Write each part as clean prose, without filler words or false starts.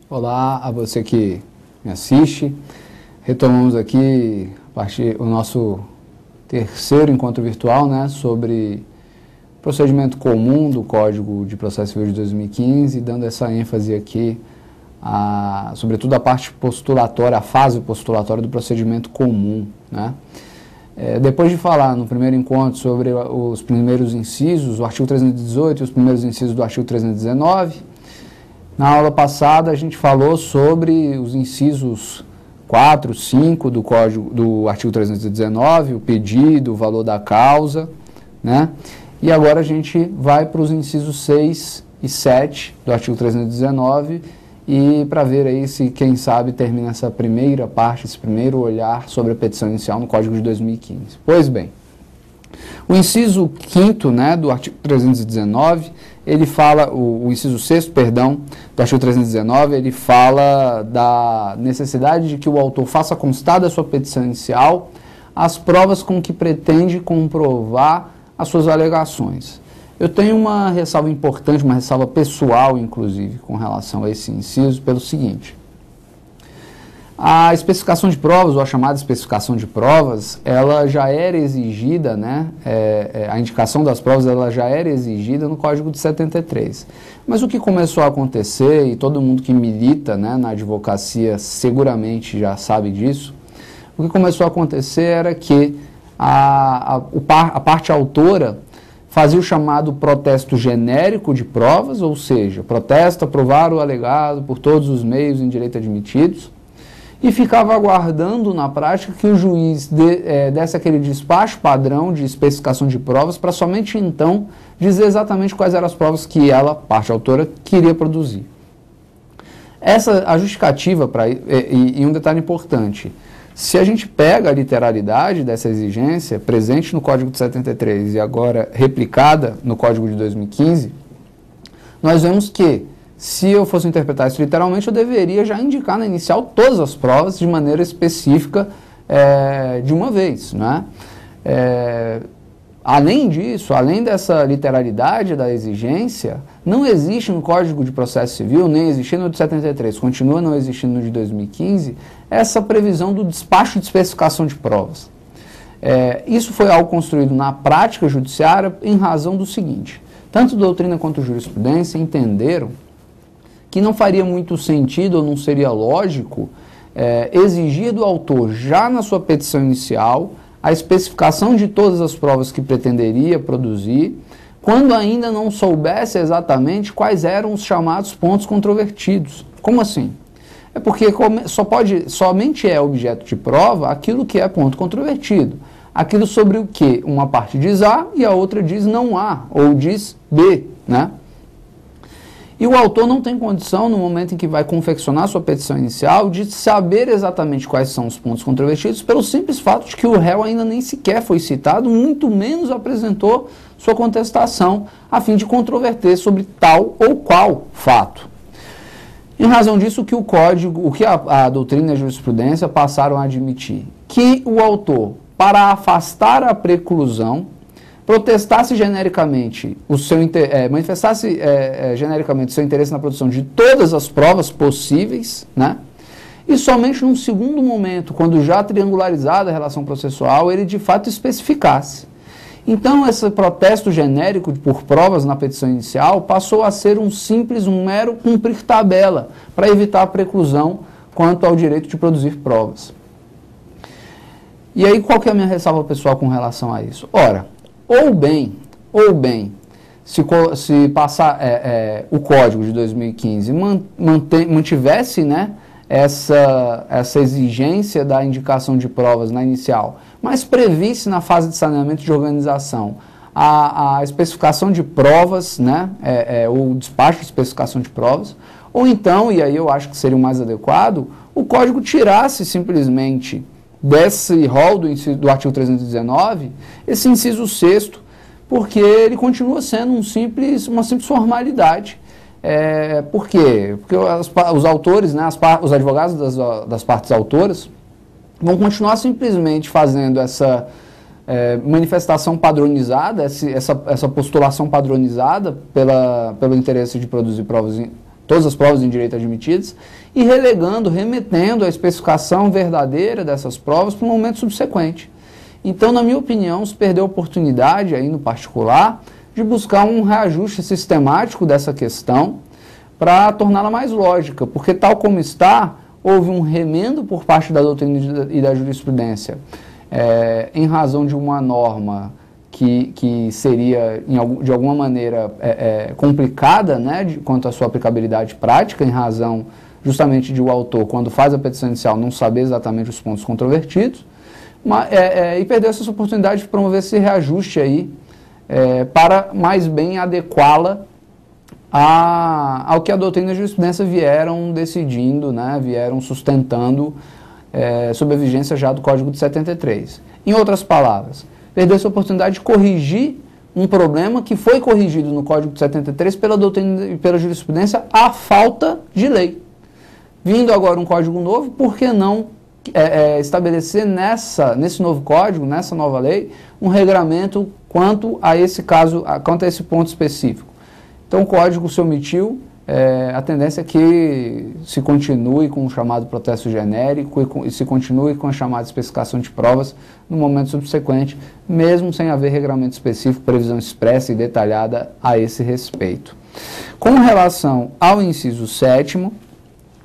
Olá a você que me assiste. Retomamos aqui o nosso terceiro encontro virtual, né, sobre procedimento comum do Código de Processo Civil de 2015, dando essa ênfase aqui, sobretudo a parte postulatória, a fase postulatória do procedimento comum, né. Depois de falar no primeiro encontro sobre os primeiros incisos, o artigo 318 e os primeiros incisos do artigo 319, na aula passada a gente falou sobre os incisos 4, 5 do Código do artigo 319, o pedido, o valor da causa, né? E agora a gente vai para os incisos 6 e 7 do artigo 319 e para ver aí se, quem sabe, termina essa primeira parte, esse primeiro olhar sobre a petição inicial no Código de 2015. Pois bem, o inciso 5º, né, do artigo 319, ele fala, o inciso 6º, perdão, do artigo 319, ele fala da necessidade de que o autor faça constar da sua petição inicial as provas com que pretende comprovar as suas alegações. Eu tenho uma ressalva importante, uma ressalva pessoal, inclusive, com relação a esse inciso, pelo seguinte. A especificação de provas, ou a chamada especificação de provas, ela já era exigida, né, a indicação das provas ela já era exigida no Código de 73. Mas o que começou a acontecer, e todo mundo que milita, né, na advocacia seguramente já sabe disso, o que começou a acontecer era que a parte autora fazia o chamado protesto genérico de provas, ou seja, protesta provar o alegado por todos os meios em direito admitidos, e ficava aguardando na prática que o juiz desse aquele despacho padrão de especificação de provas para somente então dizer exatamente quais eram as provas que ela, parte autora, queria produzir. A justificativa, e um detalhe importante, se a gente pega a literalidade dessa exigência, presente no Código de 73 e agora replicada no Código de 2015, nós vemos que, se eu fosse interpretar isso literalmente, eu deveria já indicar na inicial todas as provas de maneira específica de uma vez, né? Além disso, além dessa literalidade da exigência, não existe no Código de Processo Civil, nem existia no de 73, continua não existindo no de 2015, essa previsão do despacho de especificação de provas. Isso foi algo construído na prática judiciária em razão do seguinte: tanto doutrina quanto jurisprudência entenderam que não faria muito sentido ou não seria lógico exigir do autor, já na sua petição inicial, a especificação de todas as provas que pretenderia produzir, quando ainda não soubesse exatamente quais eram os chamados pontos controvertidos. Como assim? É porque somente é objeto de prova aquilo que é ponto controvertido, aquilo sobre o que uma parte diz A e a outra diz não A, ou diz B, né? E o autor não tem condição, no momento em que vai confeccionar sua petição inicial, de saber exatamente quais são os pontos controvertidos, pelo simples fato de que o réu ainda nem sequer foi citado, muito menos apresentou sua contestação, a fim de controverter sobre tal ou qual fato. Em razão disso, o que a doutrina e a jurisprudência passaram a admitir? Que o autor, para afastar a preclusão, protestasse genericamente manifestasse genericamente o seu interesse na produção de todas as provas possíveis, né? E somente num segundo momento, quando já triangularizada a relação processual, ele de fato especificasse. Então, esse protesto genérico por provas na petição inicial passou a ser um mero cumprir tabela, para evitar a preclusão quanto ao direito de produzir provas. E aí, qual que é a minha ressalva pessoal com relação a isso? Ora, ou bem, se passar o Código de 2015 mantivesse, né, essa exigência da indicação de provas na inicial, mas previsse na fase de saneamento de organização a especificação de provas, né, o despacho de especificação de provas, ou então, e aí eu acho que seria o mais adequado, o Código tirasse simplesmente desse rol do artigo 319, esse inciso 6º, porque ele continua sendo uma simples formalidade. Por quê? Porque os autores, né, os advogados das partes autoras, vão continuar simplesmente fazendo essa manifestação padronizada, essa postulação padronizada pelo interesse de produzir provas todas as provas em direito admitidas, e remetendo a especificação verdadeira dessas provas para um momento subsequente. Então, na minha opinião, se perdeu a oportunidade, aí no particular, de buscar um reajuste sistemático dessa questão para torná-la mais lógica, porque tal como está, houve um remendo por parte da doutrina e da jurisprudência em razão de uma norma que seria, de alguma maneira, complicada, né, quanto à sua aplicabilidade prática, em razão justamente de o autor, quando faz a petição inicial, não saber exatamente os pontos controvertidos, e perdeu essa oportunidade de promover esse reajuste aí, para mais bem adequá-la ao que a doutrina e a jurisprudência vieram decidindo, né, vieram sustentando sob a vigência já do Código de 73. Em outras palavras, perdeu essa oportunidade de corrigir um problema que foi corrigido no Código de 73 pela doutrina e pela jurisprudência à falta de lei. Vindo agora um código novo, por que não estabelecer nesse novo código, nessa nova lei, um regramento quanto a esse caso, quanto a esse ponto específico? Então o código se omitiu, a tendência é que se continue com o chamado protesto genérico e se continue com a chamada especificação de provas no momento subsequente, mesmo sem haver regramento específico, previsão expressa e detalhada a esse respeito. Com relação ao inciso 7º,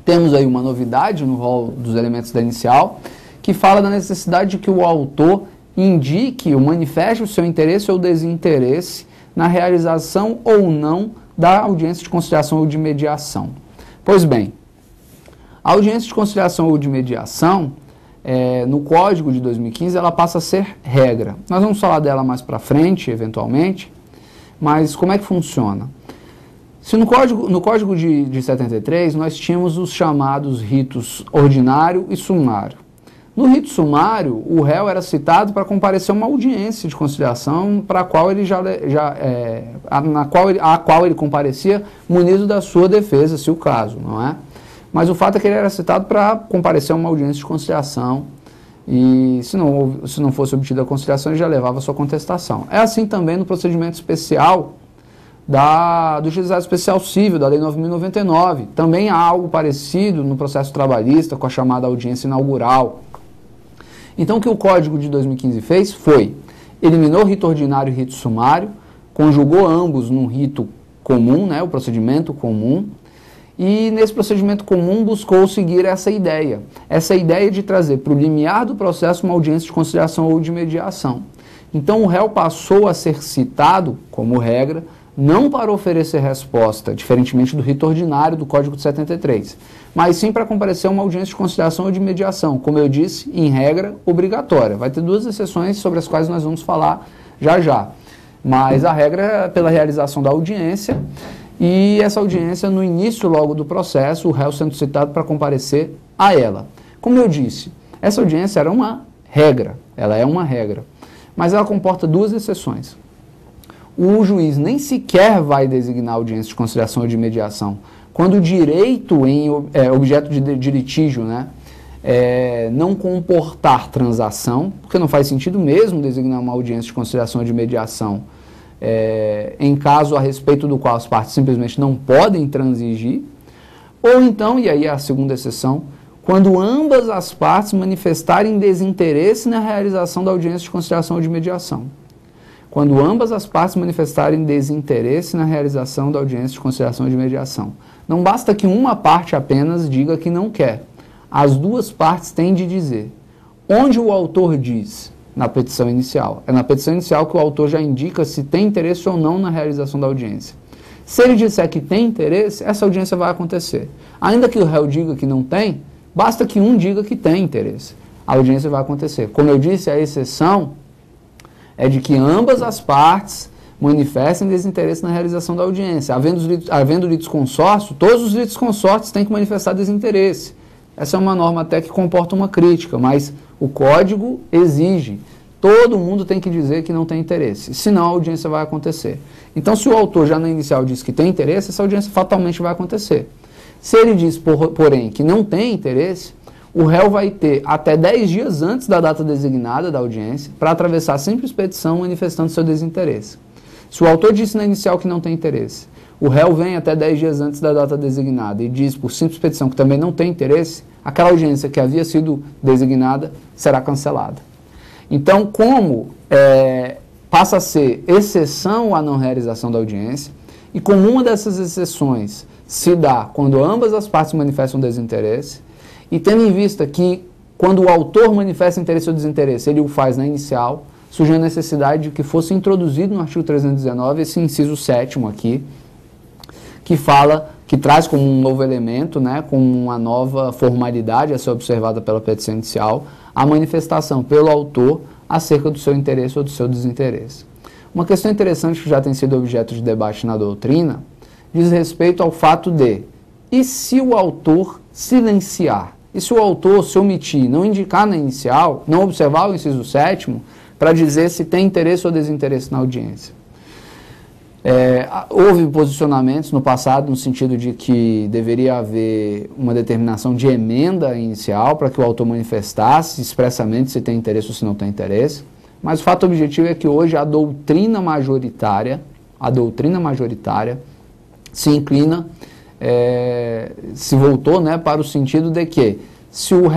temos aí uma novidade no rol dos elementos da inicial, que fala da necessidade de que o autor indique ou manifeste o seu interesse ou desinteresse na realização ou não da audiência de conciliação ou de mediação. Pois bem, a audiência de conciliação ou de mediação, no Código de 2015, ela passa a ser regra. Nós vamos falar dela mais para frente, eventualmente, mas como é que funciona? Se no Código de 73, nós tínhamos os chamados ritos ordinário e sumário. No rito sumário, o réu era citado para comparecer a uma audiência de conciliação para a qual ele a qual ele comparecia munido da sua defesa, se o caso, não é? Mas o fato é que ele era citado para comparecer a uma audiência de conciliação e se não fosse obtida a conciliação, ele já levava a sua contestação. É assim também no procedimento especial do Juizado Especial Civil, da Lei 9.099. Também há algo parecido no processo trabalhista com a chamada audiência inaugural. Então, o que o Código de 2015 fez foi, eliminou o rito ordinário e o rito sumário, conjugou ambos num rito comum, né, o procedimento comum, e nesse procedimento comum buscou seguir essa ideia de trazer para o limiar do processo uma audiência de conciliação ou de mediação. Então, o réu passou a ser citado, como regra, não para oferecer resposta, diferentemente do rito ordinário do Código de 73, mas sim para comparecer a uma audiência de conciliação ou de mediação, como eu disse, em regra obrigatória. Vai ter duas exceções sobre as quais nós vamos falar já já, mas a regra é pela realização da audiência, e essa audiência, no início logo do processo, o réu sendo citado para comparecer a ela. Como eu disse, essa audiência era uma regra, ela é uma regra, mas ela comporta duas exceções. O juiz nem sequer vai designar audiência de conciliação ou de mediação quando o direito objeto de litígio, né, não comportar transação, porque não faz sentido mesmo designar uma audiência de conciliação ou de mediação em caso a respeito do qual as partes simplesmente não podem transigir, ou então, e aí é a segunda exceção, quando ambas as partes manifestarem desinteresse na realização da audiência de conciliação ou de mediação. Quando ambas as partes manifestarem desinteresse na realização da audiência de conciliação ou de mediação. Não basta que uma parte apenas diga que não quer. As duas partes têm de dizer. Onde o autor diz? Na petição inicial. É na petição inicial que o autor já indica se tem interesse ou não na realização da audiência. Se ele disser que tem interesse, essa audiência vai acontecer. Ainda que o réu diga que não tem, basta que um diga que tem interesse. A audiência vai acontecer. Como eu disse, a exceção é de que ambas as partes manifestem desinteresse na realização da audiência. Havendo litisconsórcio, todos os litisconsórcios têm que manifestar desinteresse. Essa é uma norma até que comporta uma crítica, mas o Código exige. Todo mundo tem que dizer que não tem interesse, senão a audiência vai acontecer. Então, se o autor já na inicial diz que tem interesse, essa audiência fatalmente vai acontecer. Se ele diz, porém, que não tem interesse, o réu vai ter até 10 dias antes da data designada da audiência para atravessar a simples petição manifestando seu desinteresse. Se o autor disse na inicial que não tem interesse, o réu vem até 10 dias antes da data designada e diz, por simples petição, que também não tem interesse, aquela audiência que havia sido designada será cancelada. Então, como passa a ser exceção a não realização da audiência, e como uma dessas exceções se dá quando ambas as partes manifestam desinteresse, e tendo em vista que quando o autor manifesta interesse ou desinteresse, ele o faz na inicial, surgiu a necessidade de que fosse introduzido no artigo 319 esse inciso 7º aqui, que traz como um novo elemento, né, como uma nova formalidade a ser observada pela petição inicial, a manifestação pelo autor acerca do seu interesse ou do seu desinteresse. Uma questão interessante que já tem sido objeto de debate na doutrina diz respeito ao fato de, e se o autor silenciar? E se o autor se omitir, não indicar na inicial, não observar o inciso 7º, para dizer se tem interesse ou desinteresse na audiência? Houve posicionamentos no passado no sentido de que deveria haver uma determinação de emenda inicial para que o autor manifestasse expressamente se tem interesse ou se não tem interesse, mas o fato objetivo é que hoje a doutrina majoritária se inclina, se voltou, né, para o sentido de que se o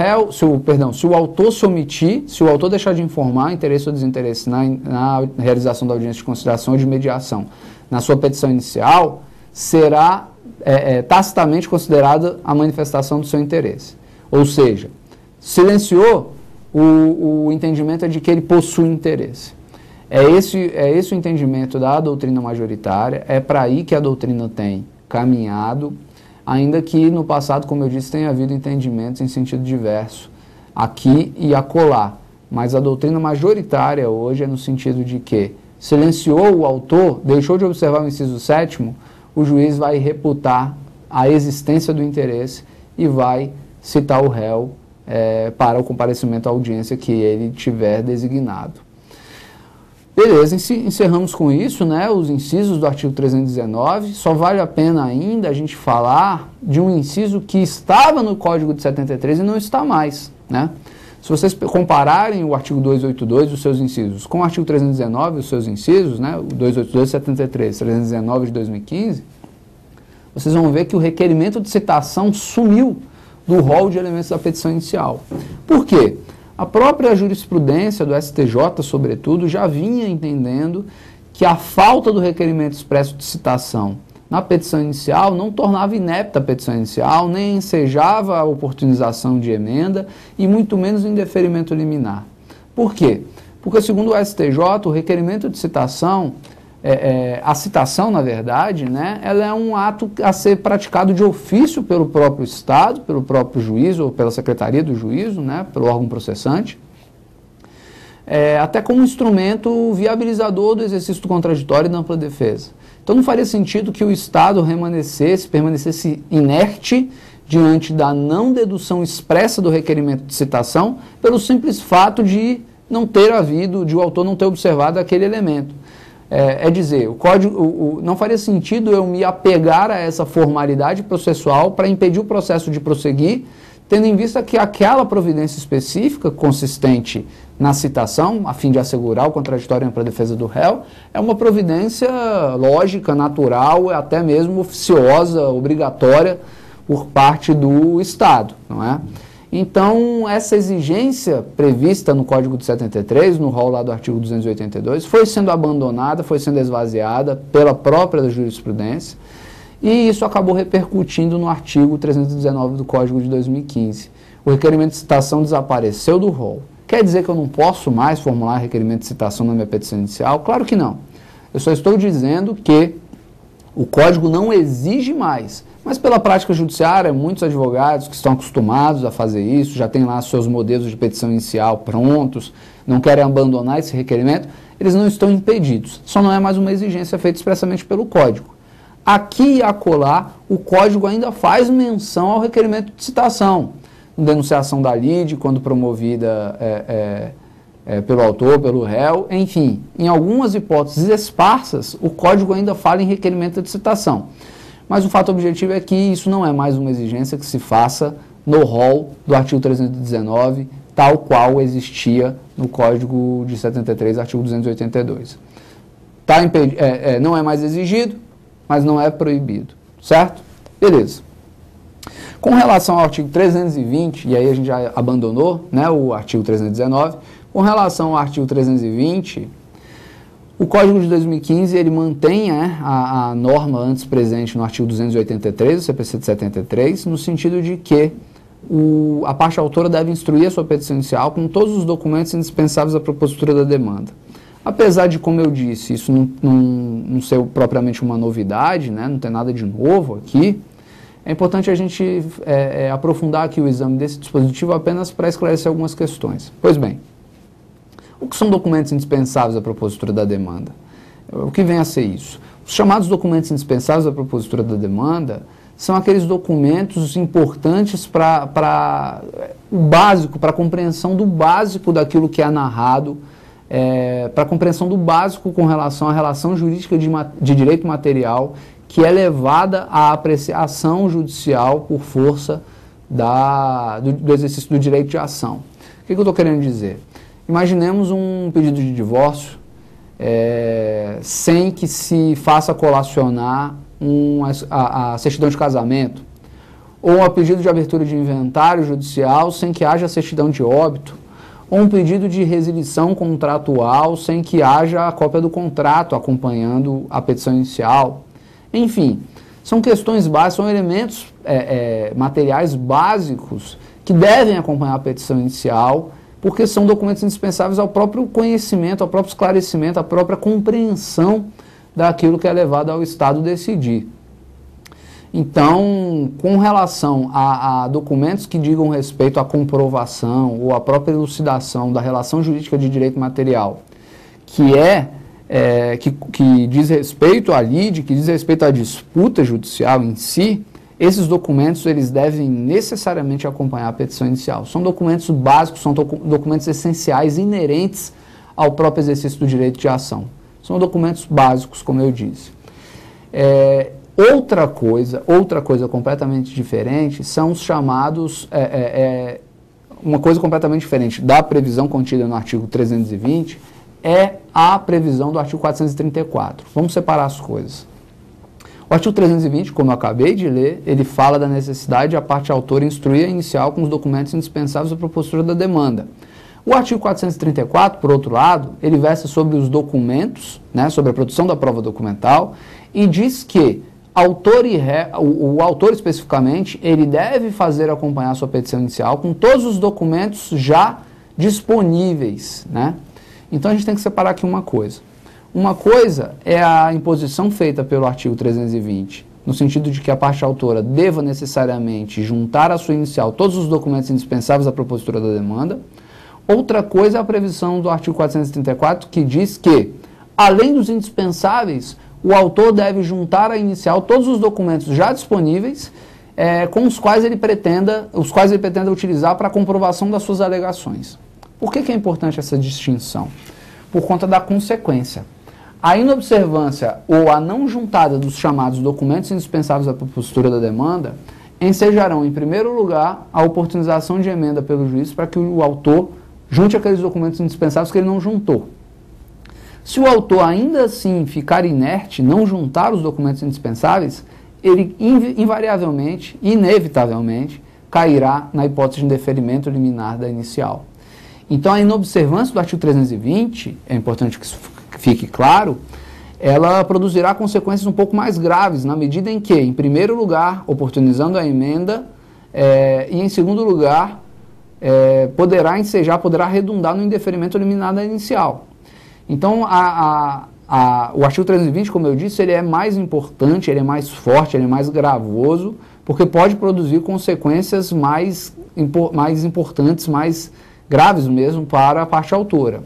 autor se omitir, se o autor deixar de informar interesse ou desinteresse na realização da audiência de conciliação ou de mediação na sua petição inicial, será tacitamente considerada a manifestação do seu interesse. Ou seja, silenciou, o entendimento é de que ele possui interesse. É esse o entendimento da doutrina majoritária, é para aí que a doutrina tem caminhado, ainda que no passado, como eu disse, tenha havido entendimentos em sentido diverso, aqui e acolá. Mas a doutrina majoritária hoje é no sentido de que silenciou o autor, deixou de observar o inciso 7º, o juiz vai reputar a existência do interesse e vai citar o réu para o comparecimento à audiência que ele tiver designado. Beleza, encerramos com isso, né, os incisos do artigo 319. Só vale a pena ainda a gente falar de um inciso que estava no Código de 73 e não está mais, né? Se vocês compararem o artigo 282, os seus incisos, com o artigo 319, os seus incisos, né, o 282 de 73, 319 de 2015, vocês vão ver que o requerimento de citação sumiu do rol de elementos da petição inicial. Por quê? A própria jurisprudência do STJ, sobretudo, já vinha entendendo que a falta do requerimento expresso de citação na petição inicial não tornava inepta a petição inicial, nem ensejava a oportunização de emenda e muito menos o indeferimento liminar. Por quê? Porque, segundo o STJ, o requerimento de citação, a citação, na verdade, né, ela é um ato a ser praticado de ofício pelo próprio Estado, pelo próprio juiz ou pela Secretaria do Juízo, né, pelo órgão processante, até como instrumento viabilizador do exercício do contraditório e da ampla defesa. Então não faria sentido que o Estado permanecesse inerte diante da não dedução expressa do requerimento de citação pelo simples fato de não ter havido, de o autor não ter observado aquele elemento. É dizer, não faria sentido eu me apegar a essa formalidade processual para impedir o processo de prosseguir, tendo em vista que aquela providência específica, consistente na citação, a fim de assegurar o contraditório para a defesa do réu, é uma providência lógica, natural, até mesmo oficiosa, obrigatória por parte do Estado, não é? Então, essa exigência prevista no Código de 73, no rol lá do artigo 282, foi sendo abandonada, foi sendo esvaziada pela própria jurisprudência, e isso acabou repercutindo no artigo 319 do Código de 2015. O requerimento de citação desapareceu do rol. Quer dizer que eu não posso mais formular requerimento de citação na minha petição inicial? Claro que não. Eu só estou dizendo que o Código não exige mais. Mas pela prática judiciária, muitos advogados que estão acostumados a fazer isso, já têm lá seus modelos de petição inicial prontos, não querem abandonar esse requerimento, eles não estão impedidos. Só não é mais uma exigência feita expressamente pelo Código. Aqui e acolá, o Código ainda faz menção ao requerimento de citação. Denunciação da lide, quando promovida pelo autor, pelo réu, enfim, em algumas hipóteses esparsas, o Código ainda fala em requerimento de citação. Mas o fato objetivo é que isso não é mais uma exigência que se faça no rol do artigo 319, tal qual existia no Código de 73, artigo 282. Não é mais exigido, mas não é proibido, certo? Beleza. Com relação ao artigo 320, e aí a gente já abandonou, né, o artigo 319, com relação ao artigo 320, o Código de 2015 ele mantém a norma antes presente no artigo 283 do CPC de 73, no sentido de que a parte autora deve instruir a sua petição inicial com todos os documentos indispensáveis à propositura da demanda. Apesar de, como eu disse, isso não ser propriamente uma novidade, né, não tem nada de novo aqui, é importante a gente aprofundar aqui o exame desse dispositivo apenas para esclarecer algumas questões. Pois bem, o que são documentos indispensáveis à propositura da demanda? O que vem a ser isso? Os chamados documentos indispensáveis à propositura da demanda são aqueles documentos importantes para o básico, para a compreensão do básico daquilo que é narrado, para a compreensão do básico com relação à relação jurídica de direito material que é levada à apreciação judicial por força do exercício do direito de ação. O que eu estou querendo dizer? Imaginemos um pedido de divórcio sem que se faça colacionar a certidão de casamento, ou a pedido de abertura de inventário judicial sem que haja certidão de óbito, ou um pedido de resilição contratual sem que haja a cópia do contrato acompanhando a petição inicial. Enfim, são questões básicas, são elementos materiais básicos que devem acompanhar a petição inicial, porque são documentos indispensáveis ao próprio conhecimento, ao próprio esclarecimento, à própria compreensão daquilo que é levado ao Estado decidir. Então, com relação a documentos que digam respeito à comprovação ou à própria elucidação da relação jurídica de direito material, que diz respeito à lide, que diz respeito à disputa judicial em si, esses documentos eles devem necessariamente acompanhar a petição inicial. São documentos básicos, são documentos essenciais, inerentes ao próprio exercício do direito de ação. São documentos básicos, como eu disse. Outra coisa completamente diferente são os chamados... uma coisa completamente diferente da previsão contida no artigo 320 é a previsão do artigo 434. Vamos separar as coisas. O artigo 320, como eu acabei de ler, ele fala da necessidade de a parte autora instruir a inicial com os documentos indispensáveis à propositura da demanda. O artigo 434, por outro lado, ele versa sobre os documentos, né, sobre a produção da prova documental, e diz que o autor especificamente, ele deve fazer acompanhar a sua petição inicial com todos os documentos já disponíveis, né? Então a gente tem que separar aqui uma coisa. Uma coisa é a imposição feita pelo artigo 320, no sentido de que a parte autora deva necessariamente juntar à sua inicial todos os documentos indispensáveis à propositura da demanda. Outra coisa é a previsão do artigo 434, que diz que, além dos indispensáveis, o autor deve juntar à inicial todos os documentos já disponíveis, com os quais ele pretenda utilizar para a comprovação das suas alegações. Por que é importante essa distinção? Por conta da consequência. A inobservância ou a não juntada dos chamados documentos indispensáveis à propositura da demanda ensejarão, em primeiro lugar, a oportunização de emenda pelo juiz para que o autor junte aqueles documentos indispensáveis que ele não juntou. Se o autor ainda assim ficar inerte, não juntar os documentos indispensáveis, ele invariavelmente, inevitavelmente, cairá na hipótese de indeferimento liminar da inicial. Então, a inobservância do artigo 320, é importante que isso fique claro, ela produzirá consequências um pouco mais graves, na medida em que, em primeiro lugar, oportunizando a emenda, e em segundo lugar, poderá redundar no indeferimento liminar da inicial. Então, o artigo 320, como eu disse, ele é mais importante, ele é mais forte, ele é mais gravoso, porque pode produzir consequências mais importantes, mais graves mesmo para a parte autora.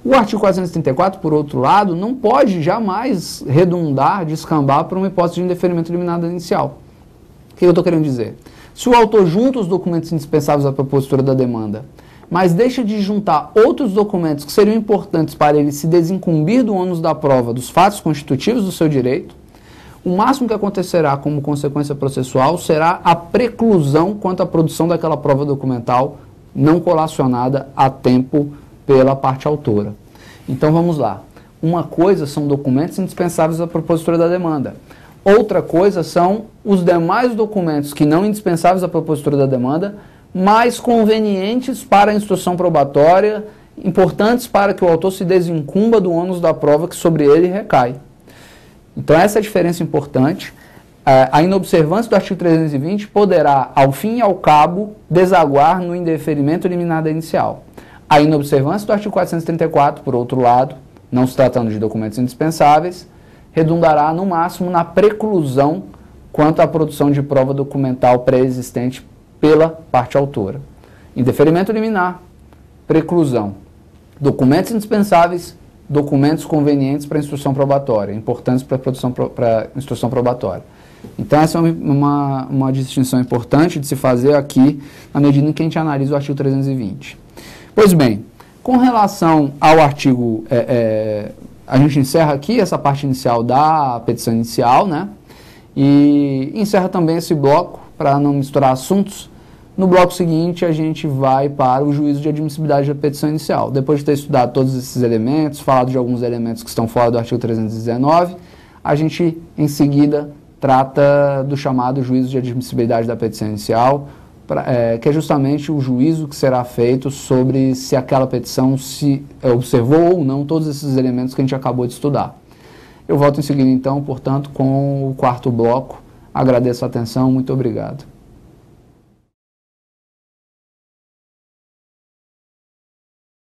O artigo 434, por outro lado, não pode jamais redundar, descambar para uma hipótese de indeferimento liminar da inicial. O que eu estou querendo dizer? Se o autor junta os documentos indispensáveis à propositura da demanda, mas deixa de juntar outros documentos que seriam importantes para ele se desincumbir do ônus da prova dos fatos constitutivos do seu direito, o máximo que acontecerá como consequência processual será a preclusão quanto à produção daquela prova documental não colacionada a tempo pela parte autora. Então vamos lá. Uma coisa são documentos indispensáveis à propositura da demanda. Outra coisa são os demais documentos que não indispensáveis à propositura da demanda, mas convenientes para a instrução probatória, importantes para que o autor se desincumba do ônus da prova que sobre ele recai. Então essa é a diferença importante. A inobservância do artigo 320 poderá, ao fim e ao cabo, desaguar no indeferimento liminar da inicial. A inobservância do artigo 434, por outro lado, não se tratando de documentos indispensáveis, redundará no máximo na preclusão quanto à produção de prova documental pré-existente pela parte autora. Indeferimento liminar, preclusão. Documentos indispensáveis, documentos convenientes para a instrução probatória, importantes para a instrução probatória. Então essa é uma distinção importante de se fazer aqui, na medida em que a gente analisa o artigo 320. Pois bem, com relação ao artigo, a gente encerra aqui essa parte inicial da petição inicial, né? E encerra também esse bloco, para não misturar assuntos. No bloco seguinte, a gente vai para o juízo de admissibilidade da petição inicial. Depois de ter estudado todos esses elementos, falado de alguns elementos que estão fora do artigo 319, a gente, em seguida, trata do chamado juízo de admissibilidade da petição inicial, que é justamente o juízo que será feito sobre se aquela petição se observou ou não todos esses elementos que a gente acabou de estudar. Eu volto em seguida, então, portanto, com o quarto bloco. Agradeço a atenção, muito obrigado.